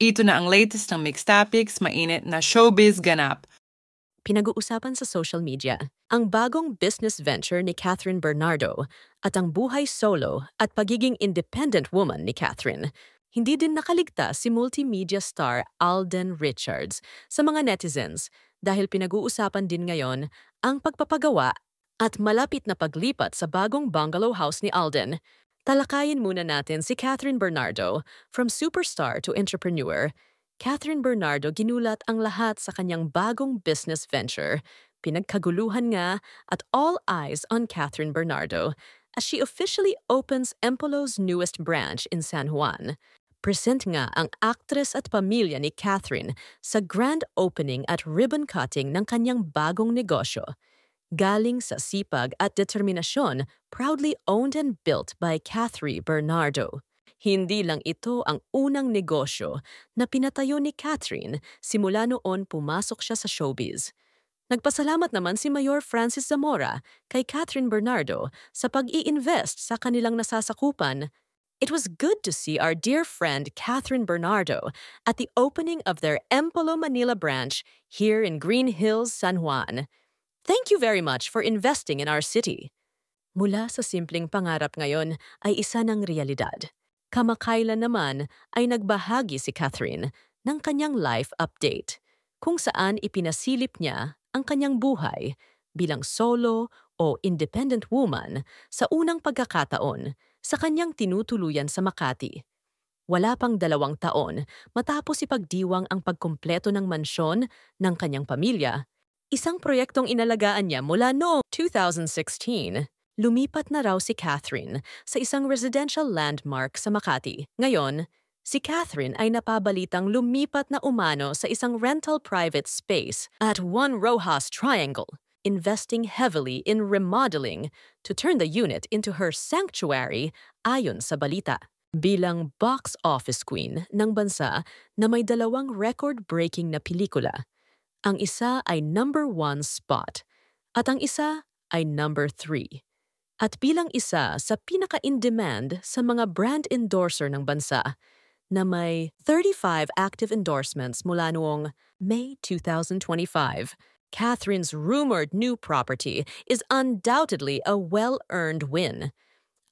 Ito na ang latest ng Mixed Topics, mainit na showbiz ganap. Pinag-uusapan sa social media ang bagong business venture ni Catherine Bernardo at ang buhay solo at pagiging independent woman ni Catherine. Hindi din nakaligtas si multimedia star Alden Richards sa mga netizens dahil pinag-uusapan din ngayon ang pagpapagawa at malapit na paglipat sa bagong bungalow house ni Alden. Talakayin muna natin si Catherine Bernardo, from superstar to entrepreneur. Catherine Bernardo ginulat ang lahat sa kanyang bagong business venture. Pinagkaguluhan nga at all eyes on Catherine Bernardo as she officially opens Empolo's newest branch in San Juan. Present nga ang aktres at pamilya ni Catherine sa grand opening at ribbon cutting ng kanyang bagong negosyo. Galing sa sipag at determinasyon, proudly owned and built by Catherine Bernardo. Hindi lang ito ang unang negosyo na pinatayo ni Catherine simula noon pumasok siya sa showbiz. Nagpasalamat naman si Mayor Francis Zamora kay Catherine Bernardo sa pag-i-invest sa kanilang nasasakupan. It was good to see our dear friend Catherine Bernardo at the opening of their Empolo Manila branch here in Green Hills, San Juan. Thank you very much for investing in our city. Mula sa simpleng pangarap ngayon ay isa ng realidad. Kamakailan naman ay nagbahagi si Catherine ng kanyang life update, kung saan ipinasilip niya ang kanyang buhay bilang solo o independent woman sa unang pagkakataon sa kanyang tinutuluyan sa Makati. Wala pang 2 taon matapos ipagdiwang ang pagkumpleto ng mansyon ng kanyang pamilya. Isang proyektong inalagaan niya mula noong 2016. Lumipat na raw si Catherine sa isang residential landmark sa Makati. Ngayon, si Catherine ay napabalitang lumipat na umano sa isang rental private space at One Rojas Triangle, investing heavily in remodeling to turn the unit into her sanctuary ayon sa balita. Bilang box office queen ng bansa na may 2 record-breaking na pelikula, ang isa ay number 1 spot at ang isa ay number 3. At bilang isa sa pinaka-in-demand sa mga brand endorser ng bansa na may 35 active endorsements mula noong May 2025, Catherine's rumored new property is undoubtedly a well-earned win.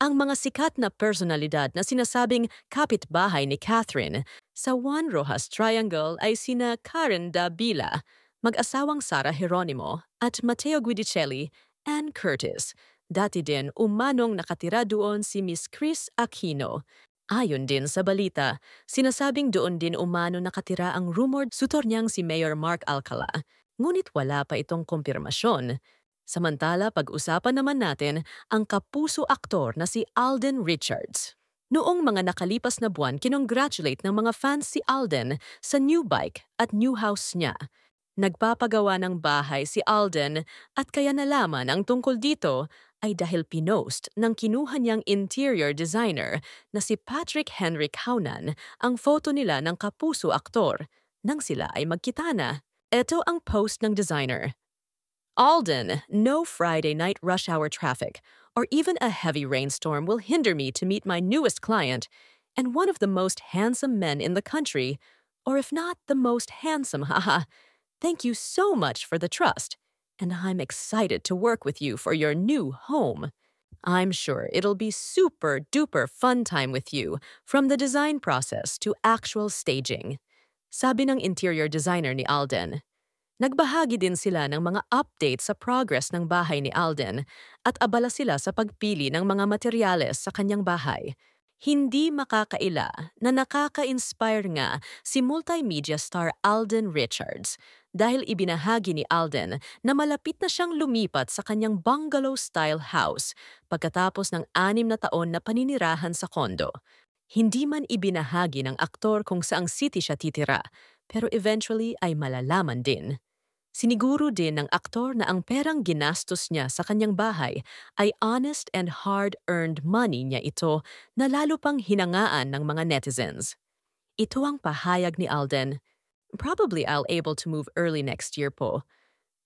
Ang mga sikat na personalidad na sinasabing kapitbahay ni Catherine sa Juan Rojas Triangle ay sina Karen Davila, mag-asawang Sara Geronimo, at Mateo Guidicelli and Curtis. Dati din umanong nakatira doon si Miss Chris Aquino. Ayon din sa balita, sinasabing doon din umano nakatira ang rumored sutor niyang si Mayor Mark Alcala. Ngunit wala pa itong kumpirmasyon. Samantala, pag-usapan naman natin ang kapuso aktor na si Alden Richards. Noong mga nakalipas na buwan, kinongratulate ng mga fans si Alden sa new bike at new house niya. Nagpapagawa ng bahay si Alden at kaya nalaman ang tungkol dito ay dahil pinost ng kinuha niyang interior designer na si Patrick Henry Kaunan ang photo nila ng kapuso aktor nang sila ay magkita na. Ito ang post ng designer. Alden, no Friday night rush hour traffic or even a heavy rainstorm will hinder me to meet my newest client and one of the most handsome men in the country, or if not the most handsome, haha. Thank you so much for the trust, and I'm excited to work with you for your new home. I'm sure it'll be super-duper fun time with you from the design process to actual staging. Sabi ng interior designer ni Alden. Nagbahagi din sila ng mga updates sa progress ng bahay ni Alden at abala sila sa pagpili ng mga materyales sa kanyang bahay. Hindi makakaila na nakaka-inspire nga si multimedia star Alden Richards dahil ibinahagi ni Alden na malapit na siyang lumipat sa kanyang bungalow-style house pagkatapos ng 6 na taon na paninirahan sa kondo. Hindi man ibinahagi ng aktor kung saang city siya titira, pero eventually ay malalaman din. Siniguro din ng aktor na ang perang ginastos niya sa kanyang bahay ay honest and hard-earned money niya ito na lalo pang hinangaan ng mga netizens. Ito ang pahayag ni Alden. Probably I'll able to move early next year po.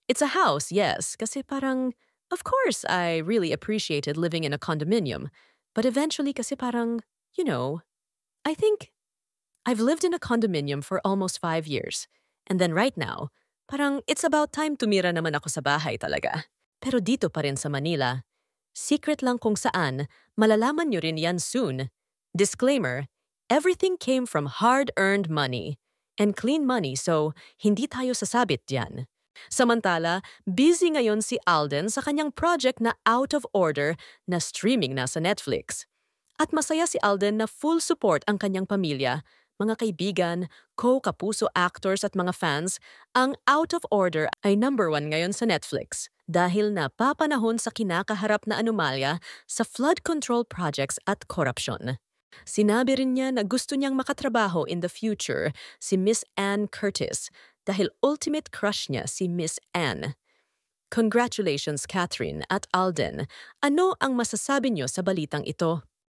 It's a house, yes, kasi parang, of course, I really appreciated living in a condominium. But eventually kasi parang, I think I've lived in a condominium for almost 5 years. And then right now, parang it's about time tumira naman ako sa bahay talaga. Pero dito pa rin sa Manila, secret lang kung saan, malalaman nyo rin yan soon. Disclaimer, everything came from hard-earned money and clean money, so hindi tayo sasabit diyan. Samantala, busy ngayon si Alden sa kanyang project na Out of Order na streaming na sa Netflix. At masaya si Alden na full support ang kanyang pamilya, mga kaibigan, co-kapuso actors at mga fans. Ang Out of Order ay #1 ngayon sa Netflix dahil napapanahon sa kinakaharap na anomalya sa flood control projects at korupsyon. Sinabi rin niya na gusto niyang makatrabaho in the future si Miss Anne Curtis dahil ultimate crush niya si Miss Anne. Congratulations, Catherine at Alden. Ano ang masasabi niyo sa balitang ito?